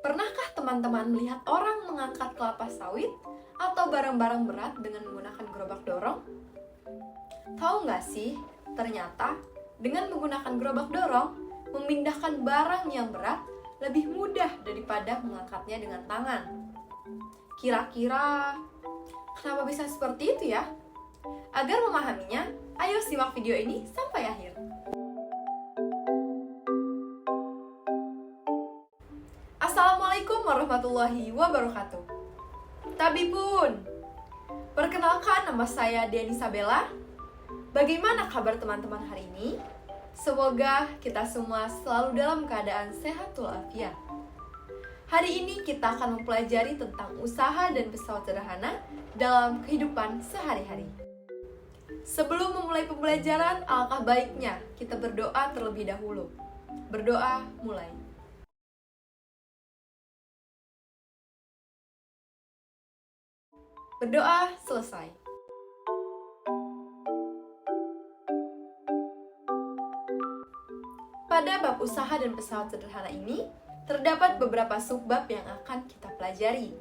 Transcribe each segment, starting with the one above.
Pernahkah teman-teman melihat orang mengangkat kelapa sawit atau barang-barang berat dengan menggunakan gerobak dorong? Tahu nggak sih, ternyata dengan menggunakan gerobak dorong, memindahkan barang yang berat lebih mudah daripada mengangkatnya dengan tangan. Kira-kira kenapa bisa seperti itu ya? Agar memahaminya, ayo simak video ini sampai akhir. Assalamualaikum warahmatullahi wabarakatuh. Tabipun, perkenalkan nama saya Dian Isabella. Bagaimana kabar teman-teman hari ini? Semoga kita semua selalu dalam keadaan sehat walafiat. Hari ini kita akan mempelajari tentang usaha dan pesawat sederhana dalam kehidupan sehari-hari. Sebelum memulai pembelajaran, alangkah baiknya kita berdoa terlebih dahulu. Berdoa mulai. Berdoa selesai. Pada bab usaha dan pesawat sederhana ini, terdapat beberapa subbab yang akan kita pelajari.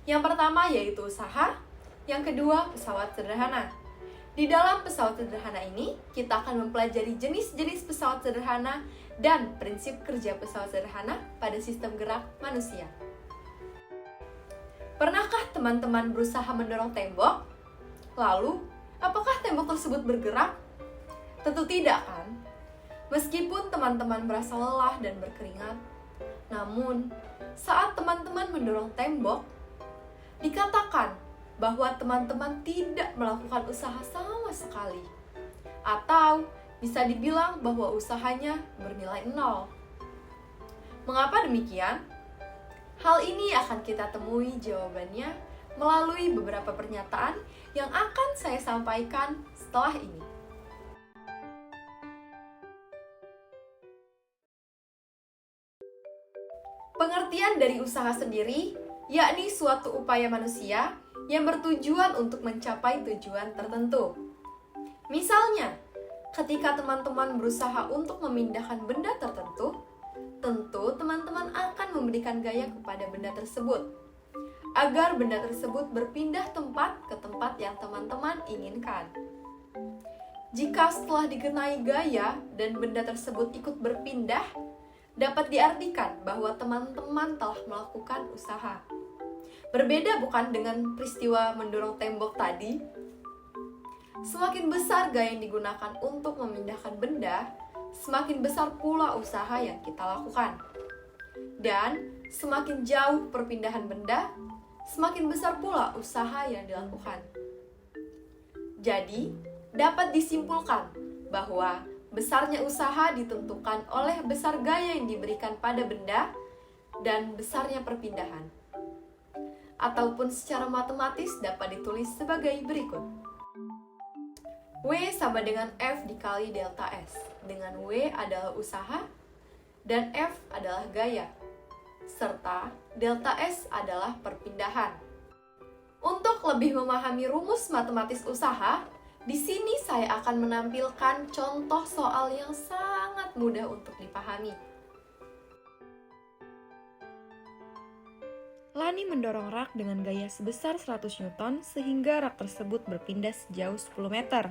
Yang pertama yaitu usaha, yang kedua pesawat sederhana. Di dalam pesawat sederhana ini, kita akan mempelajari jenis-jenis pesawat sederhana dan prinsip kerja pesawat sederhana pada sistem gerak manusia. Pernahkah teman-teman berusaha mendorong tembok? Lalu, apakah tembok tersebut bergerak? Tentu tidak, kan? Meskipun teman-teman merasa lelah dan berkeringat, namun saat teman-teman mendorong tembok, dikatakan bahwa teman-teman tidak melakukan usaha sama sekali. Atau bisa dibilang bahwa usahanya bernilai 0. Mengapa demikian? Hal ini akan kita temui jawabannya melalui beberapa pernyataan yang akan saya sampaikan setelah ini. Pengertian dari usaha sendiri, yakni suatu upaya manusia yang bertujuan untuk mencapai tujuan tertentu. Misalnya, ketika teman-teman berusaha untuk memindahkan benda tertentu, tentu teman-teman akan memberikan gaya kepada benda tersebut, agar benda tersebut berpindah tempat ke tempat yang teman-teman inginkan. Jika setelah dikenai gaya dan benda tersebut ikut berpindah, dapat diartikan bahwa teman-teman telah melakukan usaha. Berbeda bukan dengan peristiwa mendorong tembok tadi? Semakin besar gaya yang digunakan untuk memindahkan benda, semakin besar pula usaha yang kita lakukan. Dan semakin jauh perpindahan benda, semakin besar pula usaha yang dilakukan. Jadi, dapat disimpulkan bahwa besarnya usaha ditentukan oleh besar gaya yang diberikan pada benda dan besarnya perpindahan. Ataupun secara matematis dapat ditulis sebagai berikut. W sama dengan F dikali delta S, dengan W adalah usaha dan F adalah gaya, serta delta S adalah perpindahan. Untuk lebih memahami rumus matematis usaha, di sini saya akan menampilkan contoh soal yang sangat mudah untuk dipahami. Lani mendorong rak dengan gaya sebesar 100 Newton sehingga rak tersebut berpindah sejauh 10 meter.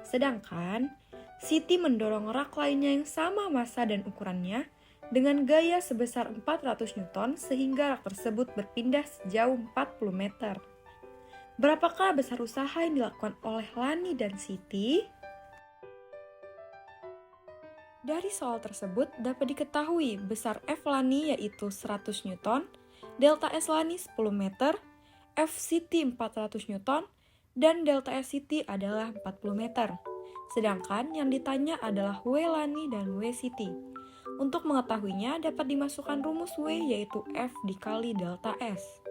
Sedangkan Siti mendorong rak lainnya yang sama massa dan ukurannya dengan gaya sebesar 400 Newton sehingga rak tersebut berpindah sejauh 40 meter. Berapakah besar usaha yang dilakukan oleh Lani dan Siti? Dari soal tersebut dapat diketahui besar F Lani yaitu 100 Newton, delta S Lani 10 meter, F Siti 400 Newton, dan delta S Siti adalah 40 meter. Sedangkan yang ditanya adalah W Lani dan W Siti. Untuk mengetahuinya dapat dimasukkan rumus W yaitu F dikali delta S.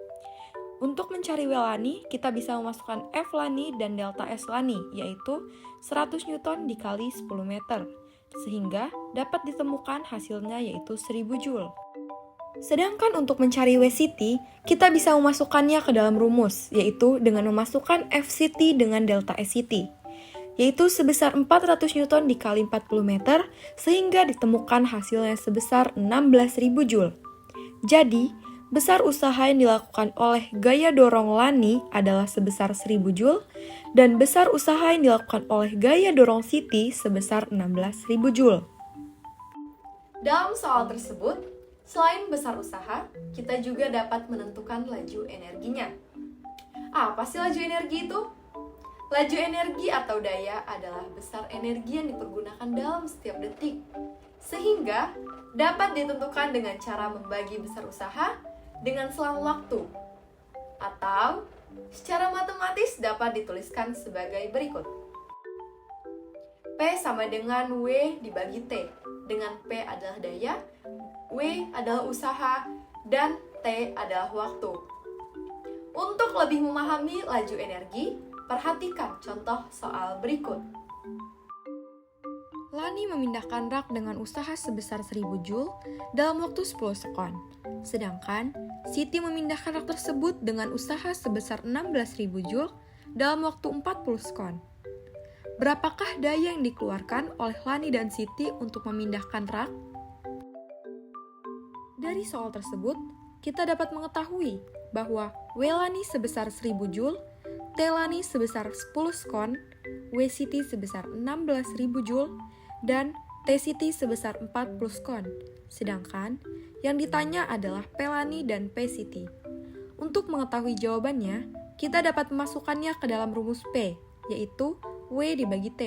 Untuk mencari W Lani, kita bisa memasukkan F Lani dan delta S Lani, yaitu 100 Newton dikali 10 meter, sehingga dapat ditemukan hasilnya yaitu 1000 Joule. Sedangkan untuk mencari W Siti, kita bisa memasukkannya ke dalam rumus, yaitu dengan memasukkan F Siti dengan delta S Siti, yaitu sebesar 400 Newton dikali 40 meter, sehingga ditemukan hasilnya sebesar 16.000 Joule. Jadi, besar usaha yang dilakukan oleh gaya dorong Lani adalah sebesar 1000 Joule dan besar usaha yang dilakukan oleh gaya dorong Siti sebesar 16.000 Joule. Dalam soal tersebut, selain besar usaha, kita juga dapat menentukan laju energinya. Apa sih laju energi itu? Laju energi atau daya adalah besar energi yang dipergunakan dalam setiap detik, sehingga dapat ditentukan dengan cara membagi besar usaha dengan selang waktu, atau secara matematis dapat dituliskan sebagai berikut. P sama dengan W dibagi T, dengan P adalah daya, W adalah usaha, dan T adalah waktu. Untuk lebih memahami laju energi, perhatikan contoh soal berikut. Lani memindahkan rak dengan usaha sebesar 1000 Joule dalam waktu 10 sekon. Sedangkan Siti memindahkan rak tersebut dengan usaha sebesar 16.000 Joule dalam waktu 40 sekon. Berapakah daya yang dikeluarkan oleh Lani dan Siti untuk memindahkan rak? Dari soal tersebut, kita dapat mengetahui bahwa W Lani sebesar 1000 Joule, T Lani sebesar 10 sekon, W Siti sebesar 16.000 Joule, dan T Siti sebesar 40 sekon. Sedangkan yang ditanya adalah P Lani dan P Siti. Untuk mengetahui jawabannya, kita dapat memasukkannya ke dalam rumus P, yaitu W dibagi T.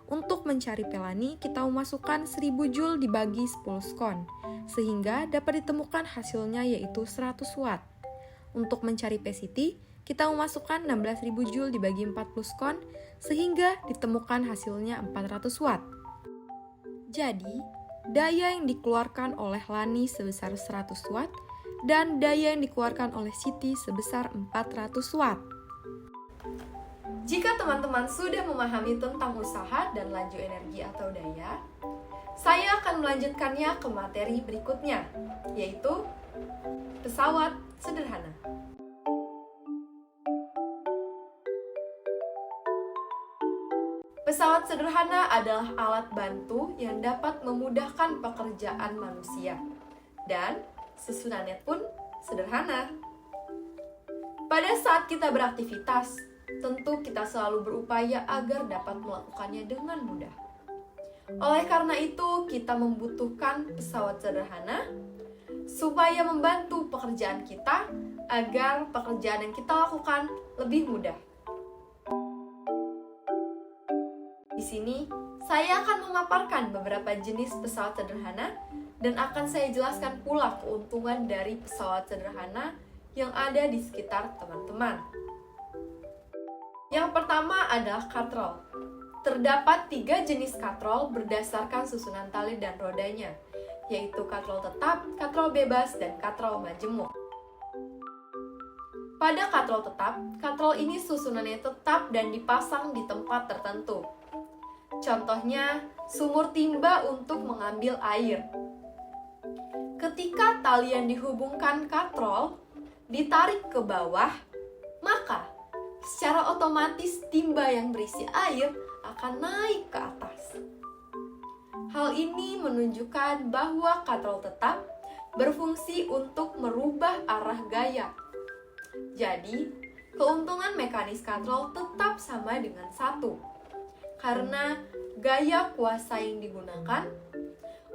Untuk mencari P Lani, kita memasukkan 1000 Joule dibagi 10 sekon, sehingga dapat ditemukan hasilnya yaitu 100 watt. Untuk mencari P Siti, kita memasukkan 16.000 Joule dibagi 40 sekon, sehingga ditemukan hasilnya 400 watt. Jadi, daya yang dikeluarkan oleh Lani sebesar 100 watt, dan daya yang dikeluarkan oleh Siti sebesar 400 watt. Jika teman-teman sudah memahami tentang usaha dan laju energi atau daya, saya akan melanjutkannya ke materi berikutnya, yaitu pesawat sederhana. Pesawat sederhana adalah alat bantu yang dapat memudahkan pekerjaan manusia, dan susunannya pun sederhana. Pada saat kita beraktivitas, tentu kita selalu berupaya agar dapat melakukannya dengan mudah. Oleh karena itu, kita membutuhkan pesawat sederhana supaya membantu pekerjaan kita agar pekerjaan yang kita lakukan lebih mudah. Di sini, saya akan memaparkan beberapa jenis pesawat sederhana dan akan saya jelaskan pula keuntungan dari pesawat sederhana yang ada di sekitar teman-teman. Yang pertama adalah katrol. Terdapat 3 jenis katrol berdasarkan susunan tali dan rodanya, yaitu katrol tetap, katrol bebas, dan katrol majemuk. Pada katrol tetap, katrol ini susunannya tetap dan dipasang di tempat tertentu. Contohnya, sumur timba untuk mengambil air. Ketika tali yang dihubungkan katrol ditarik ke bawah, maka secara otomatis timba yang berisi air akan naik ke atas. Hal ini menunjukkan bahwa katrol tetap berfungsi untuk merubah arah gaya. Jadi, keuntungan mekanis katrol tetap sama dengan 1, karena gaya kuasa yang digunakan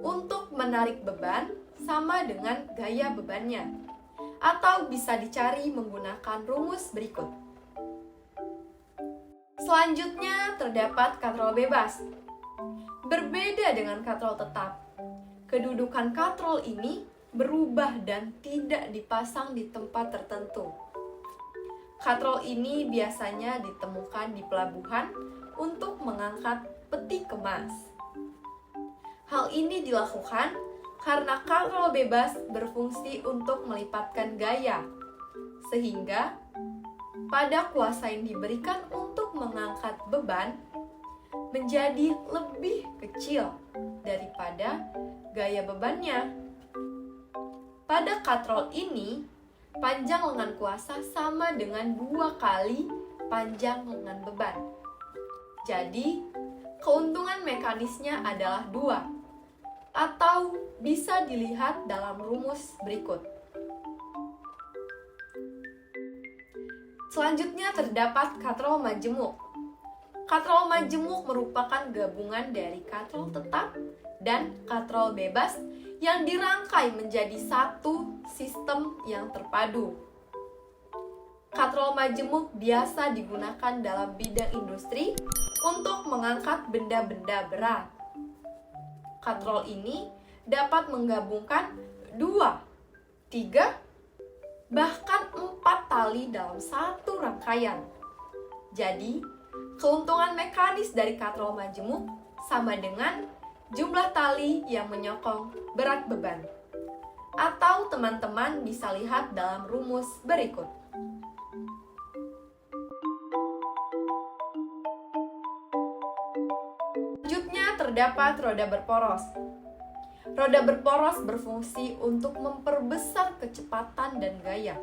untuk menarik beban sama dengan gaya bebannya, atau bisa dicari menggunakan rumus berikut. Selanjutnya terdapat katrol bebas. Berbeda dengan katrol tetap, kedudukan katrol ini berubah dan tidak dipasang di tempat tertentu. Katrol ini biasanya ditemukan di pelabuhan untuk mengangkat peti kemas. Hal ini dilakukan karena katrol bebas berfungsi untuk melipatkan gaya, sehingga pada kuasa yang diberikan untuk mengangkat beban menjadi lebih kecil daripada gaya bebannya. Pada katrol ini, panjang lengan kuasa sama dengan 2 kali panjang lengan beban. Jadi, keuntungan mekanisnya adalah 2, atau bisa dilihat dalam rumus berikut. Selanjutnya terdapat katrol majemuk. Katrol majemuk merupakan gabungan dari katrol tetap dan katrol bebas yang dirangkai menjadi satu sistem yang terpadu. Katrol majemuk biasa digunakan dalam bidang industri untuk mengangkat benda-benda berat. Katrol ini dapat menggabungkan 2, 3, bahkan 4 tali dalam satu rangkaian. Jadi, keuntungan mekanis dari katrol majemuk sama dengan jumlah tali yang menyokong berat beban. Atau teman-teman bisa lihat dalam rumus berikut. Selanjutnya terdapat roda berporos. Roda berporos berfungsi untuk memperbesar kecepatan dan gaya.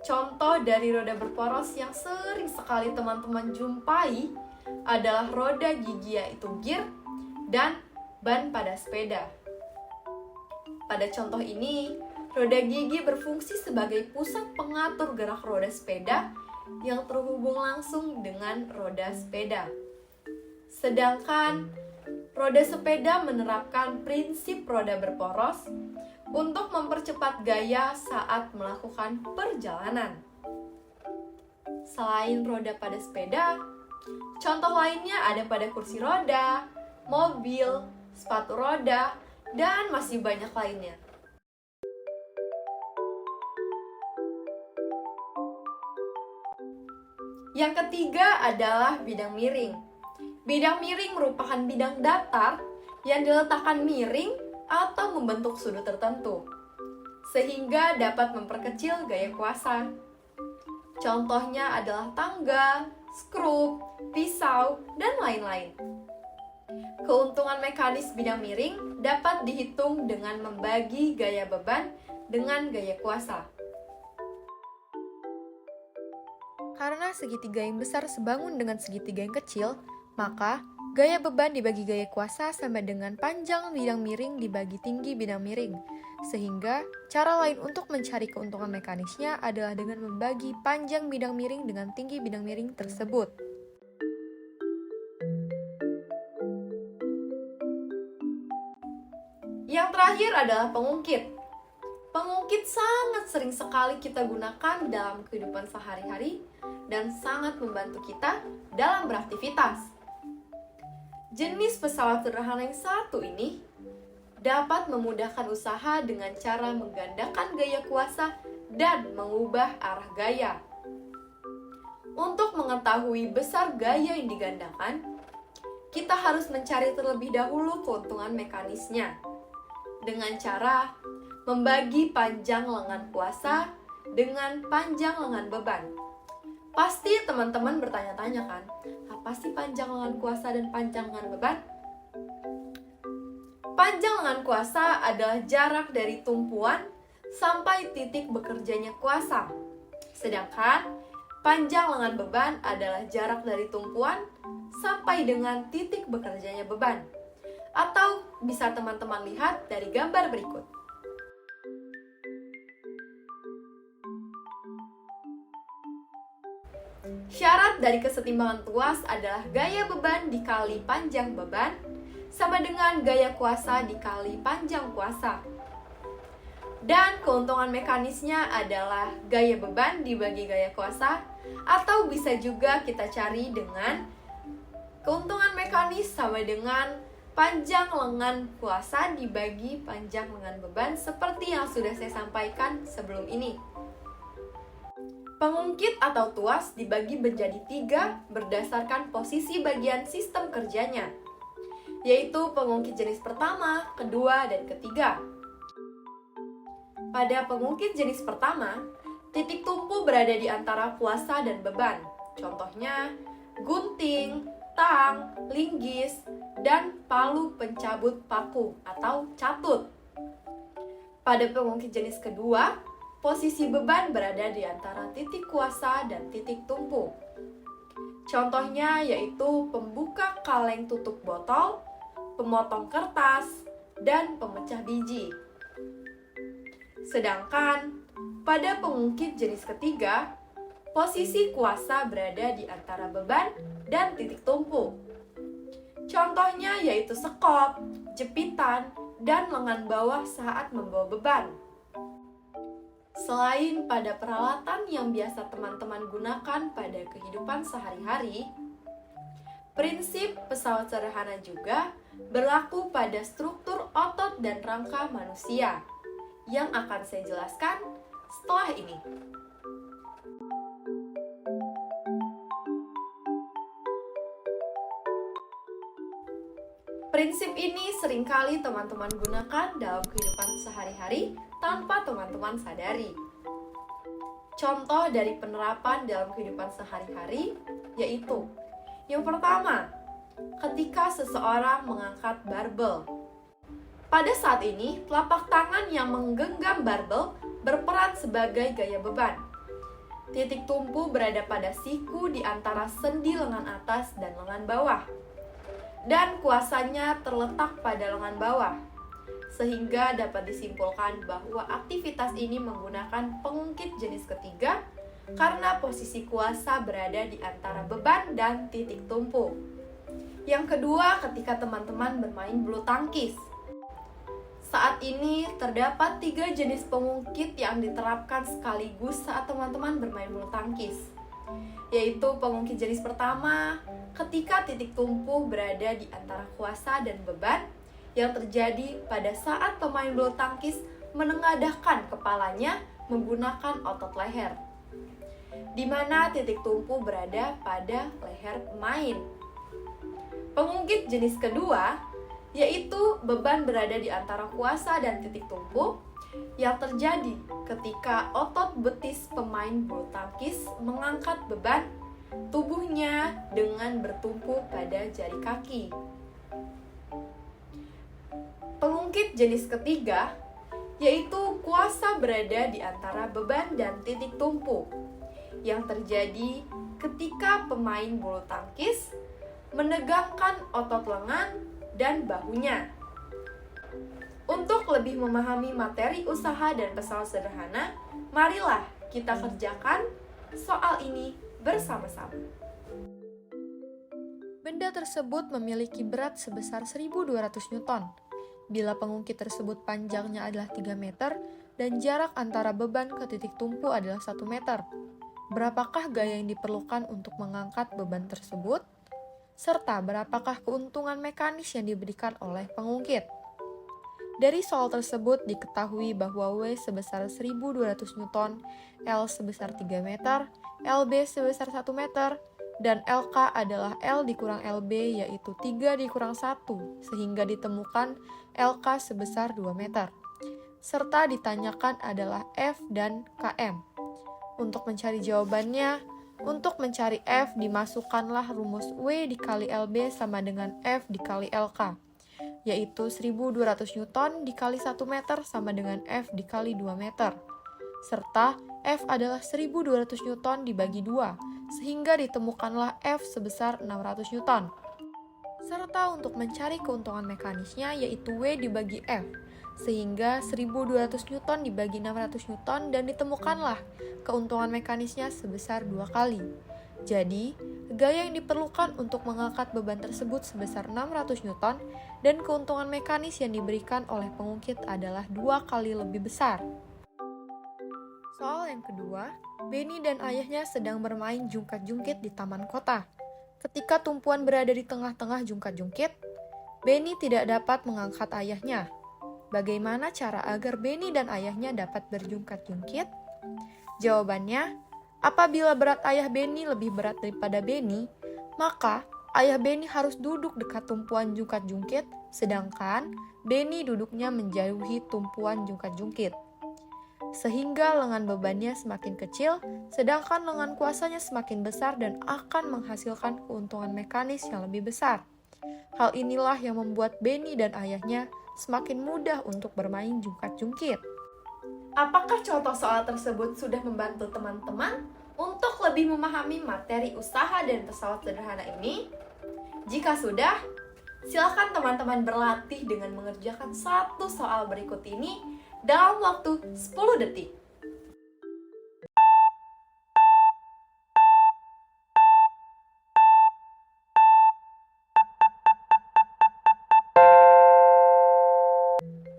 Contoh dari roda berporos yang sering sekali teman-teman jumpai adalah roda gigi, yaitu gear, dan ban pada sepeda. Pada contoh ini, roda gigi berfungsi sebagai pusat pengatur gerak roda sepeda yang terhubung langsung dengan roda sepeda. Sedangkan roda sepeda menerapkan prinsip roda berporos untuk mempercepat gaya saat melakukan perjalanan. Selain roda pada sepeda, contoh lainnya ada pada kursi roda, mobil, sepatu roda, dan masih banyak lainnya. Yang ketiga adalah bidang miring. Bidang miring merupakan bidang datar yang diletakkan miring atau membentuk sudut tertentu, sehingga dapat memperkecil gaya kuasa. Contohnya adalah tangga, skrup, pisau, dan lain-lain. Keuntungan mekanis bidang miring dapat dihitung dengan membagi gaya beban dengan gaya kuasa. Karena segitiga yang besar sebangun dengan segitiga yang kecil, maka gaya beban dibagi gaya kuasa sama dengan panjang bidang miring dibagi tinggi bidang miring. Sehingga cara lain untuk mencari keuntungan mekanisnya adalah dengan membagi panjang bidang miring dengan tinggi bidang miring tersebut. Yang terakhir adalah pengungkit. Pengungkit sangat sering sekali kita gunakan dalam kehidupan sehari-hari dan sangat membantu kita dalam beraktivitas. Jenis pesawat sederhana yang satu ini dapat memudahkan usaha dengan cara menggandakan gaya kuasa dan mengubah arah gaya. Untuk mengetahui besar gaya yang digandakan, kita harus mencari terlebih dahulu keuntungan mekanisnya dengan cara membagi panjang lengan kuasa dengan panjang lengan beban. Pasti teman-teman bertanya-tanya kan, apa sih panjang lengan kuasa dan panjang lengan beban? Panjang lengan kuasa adalah jarak dari tumpuan sampai titik bekerjanya kuasa. Sedangkan panjang lengan beban adalah jarak dari tumpuan sampai dengan titik bekerjanya beban. Atau bisa teman-teman lihat dari gambar berikut. Syarat dari kesetimbangan tuas adalah gaya beban dikali panjang beban sama dengan gaya kuasa dikali panjang kuasa. Dan keuntungan mekanisnya adalah gaya beban dibagi gaya kuasa, atau bisa juga kita cari dengan keuntungan mekanis sama dengan panjang lengan kuasa dibagi panjang lengan beban seperti yang sudah saya sampaikan sebelum ini. Pengungkit atau tuas dibagi menjadi 3 berdasarkan posisi bagian sistem kerjanya, yaitu pengungkit jenis pertama, kedua, dan ketiga. Pada pengungkit jenis pertama, titik tumpu berada di antara kuasa dan beban. Contohnya, gunting, tang, linggis, dan palu pencabut paku atau catut. Pada pengungkit jenis kedua, posisi beban berada di antara titik kuasa dan titik tumpu. Contohnya yaitu pembuka kaleng tutup botol, pemotong kertas, dan pemecah biji. Sedangkan pada pengungkit jenis ketiga, Posisi kuasa berada di antara beban dan titik tumpu. Contohnya yaitu sekop, jepitan, dan lengan bawah saat membawa beban. Selain pada peralatan yang biasa teman-teman gunakan pada kehidupan sehari-hari, prinsip pesawat sederhana juga berlaku pada struktur otot dan rangka manusia yang akan saya jelaskan setelah ini. Prinsip ini seringkali teman-teman gunakan dalam kehidupan sehari-hari tanpa teman-teman sadari. Contoh dari penerapan dalam kehidupan sehari-hari yaitu: yang pertama, ketika seseorang mengangkat barbel. Pada saat ini, telapak tangan yang menggenggam barbel berperan sebagai gaya beban. Titik tumpu berada pada siku di antara sendi lengan atas dan lengan bawah, dan kuasanya terletak pada lengan bawah, sehingga dapat disimpulkan bahwa aktivitas ini menggunakan pengungkit jenis ketiga karena posisi kuasa berada di antara beban dan titik tumpu. Yang kedua, ketika teman-teman bermain bulu tangkis. Saat ini terdapat 3 jenis pengungkit yang diterapkan sekaligus saat teman-teman bermain bulu tangkis, yaitu pengungkit jenis pertama, ketika titik tumpu berada di antara kuasa dan beban, yang terjadi pada saat pemain bulu tangkis menengadahkan kepalanya menggunakan otot leher, di mana titik tumpu berada pada leher pemain. Pengungkit jenis kedua, yaitu beban berada di antara kuasa dan titik tumpu, yang terjadi ketika otot betis pemain bulu tangkis mengangkat beban tubuhnya dengan bertumpu pada jari kaki. Pengungkit jenis ketiga, yaitu kuasa berada di antara beban dan titik tumpu, yang terjadi ketika pemain bulu tangkis menegangkan otot lengan dan bahunya. Untuk lebih memahami materi usaha dan pesawat sederhana, marilah kita kerjakan soal ini bersama-sama. Benda tersebut memiliki berat sebesar 1.200 Newton. Bila pengungkit tersebut panjangnya adalah 3 meter dan jarak antara beban ke titik tumpu adalah 1 meter. Berapakah gaya yang diperlukan untuk mengangkat beban tersebut? Serta berapakah keuntungan mekanis yang diberikan oleh pengungkit? Dari soal tersebut diketahui bahwa W sebesar 1.200 Newton, L sebesar 3 meter, LB sebesar 1 meter, dan LK adalah L dikurang LB yaitu 3 dikurang 1, sehingga ditemukan LK sebesar 2 meter. Serta ditanyakan adalah F dan KM. Untuk mencari jawabannya, untuk mencari F dimasukkanlah rumus W dikali LB sama dengan F dikali LK, yaitu 1.200 Newton dikali 1 meter sama dengan F dikali 2 meter. Serta F adalah 1.200 Newton dibagi 2, sehingga ditemukanlah F sebesar 600 Newton. Serta untuk mencari keuntungan mekanisnya yaitu W dibagi F, sehingga 1.200 Newton dibagi 600 Newton dan ditemukanlah keuntungan mekanisnya sebesar 2 kali. Jadi, gaya yang diperlukan untuk mengangkat beban tersebut sebesar 600 Newton dan keuntungan mekanis yang diberikan oleh pengungkit adalah 2 kali lebih besar. Soal yang kedua, Benny dan ayahnya sedang bermain jungkat-jungkit di taman kota. Ketika tumpuan berada di tengah-tengah jungkat-jungkit, Benny tidak dapat mengangkat ayahnya. Bagaimana cara agar Benny dan ayahnya dapat berjungkat-jungkit? Jawabannya, apabila berat ayah Benny lebih berat daripada Benny, maka ayah Benny harus duduk dekat tumpuan jungkat-jungkit, sedangkan Benny duduknya menjauhi tumpuan jungkat-jungkit. Sehingga lengan bebannya semakin kecil, sedangkan lengan kuasanya semakin besar dan akan menghasilkan keuntungan mekanis yang lebih besar. Hal inilah yang membuat Benny dan ayahnya semakin mudah untuk bermain jungkat-jungkit. Apakah contoh soal tersebut sudah membantu teman-teman untuk lebih memahami materi usaha dan pesawat sederhana ini? Jika sudah, silakan teman-teman berlatih dengan mengerjakan satu soal berikut ini dalam waktu 10 detik.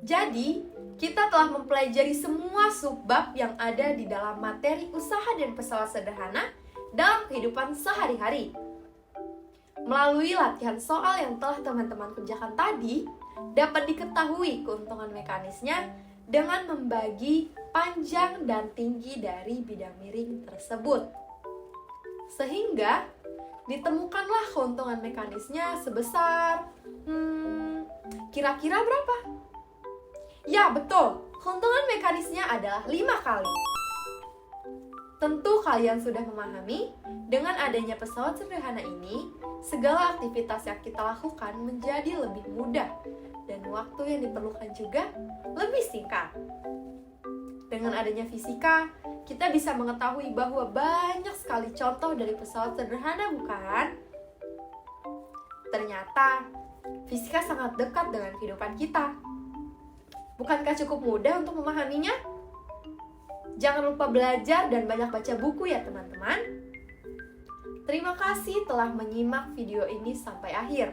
Jadi, kita telah mempelajari semua subbab yang ada di dalam materi usaha dan pesawat sederhana dalam kehidupan sehari-hari. Melalui latihan soal yang telah teman-teman kerjakan tadi, dapat diketahui keuntungan mekanisnya dengan membagi panjang dan tinggi dari bidang miring tersebut. Sehingga, ditemukanlah keuntungan mekanisnya sebesar, kira-kira berapa? Ya, betul. Keuntungan mekanisnya adalah 5 kali. Tentu kalian sudah memahami, dengan adanya pesawat sederhana ini, segala aktivitas yang kita lakukan menjadi lebih mudah dan waktu yang diperlukan juga lebih singkat. Dengan adanya fisika, kita bisa mengetahui bahwa banyak sekali contoh dari pesawat sederhana, bukan? Ternyata, fisika sangat dekat dengan kehidupan kita. Bukankah cukup mudah untuk memahaminya? Jangan lupa belajar dan banyak baca buku ya teman-teman. Terima kasih telah menyimak video ini sampai akhir.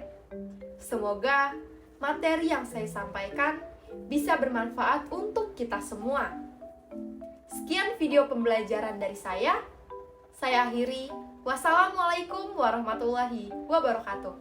Semoga materi yang saya sampaikan bisa bermanfaat untuk kita semua. Sekian video pembelajaran dari saya. Saya akhiri. Wassalamualaikum warahmatullahi wabarakatuh.